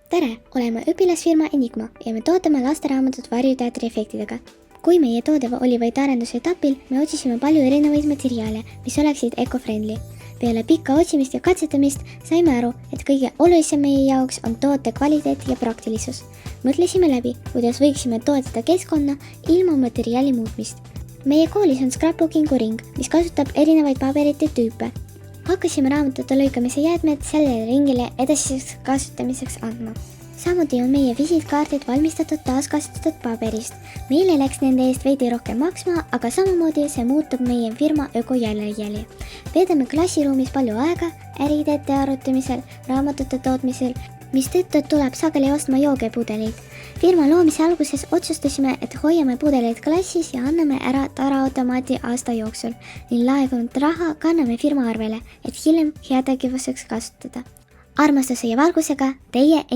tere, oleme õpilasfirma Enigma ja me toodame lasteraamatut varjuteatri efektidega. Kui meie toode oli vaid arenduse etapil, me otsisime palju erinevaid materjale, mis oleksid eco-friendly. Peale pikka otsimist ja katsetamist saime aru, et kõige olulisem meie jaoks on toote kvaliteet ja praktilisus. Mõtlesime läbi, kuidas võiksime toetada keskkonna ilma materjali muutmist. Meie koolis on scrapbookingu ring, mis kasutab erinevaid paberite tüüpe. Hakkasime raamatute lõikamise jäätmed sellele ringile edasiseks kasutamiseks andma. Samuti on meie visitkaardid valmistatud taaskasutatud paberist. Meile läks nende eest veidi rohkem maksma, aga samamoodi see muutub meie firma ökojäljejälje. Veedame klassiruumis palju aega, äriidete arutamisel, raamatute tootmisel, mis tõttu tuleb sageli ostma joogepudeleid. Firma loomise alguses otsustasime, et hoiame pudeleid klassis ja anname ära taraautomaati aasta jooksul. Ning laekunud raha kanname firma arvele, et hiljem heategevuseks kasutada. Armastuse ja valgusega teie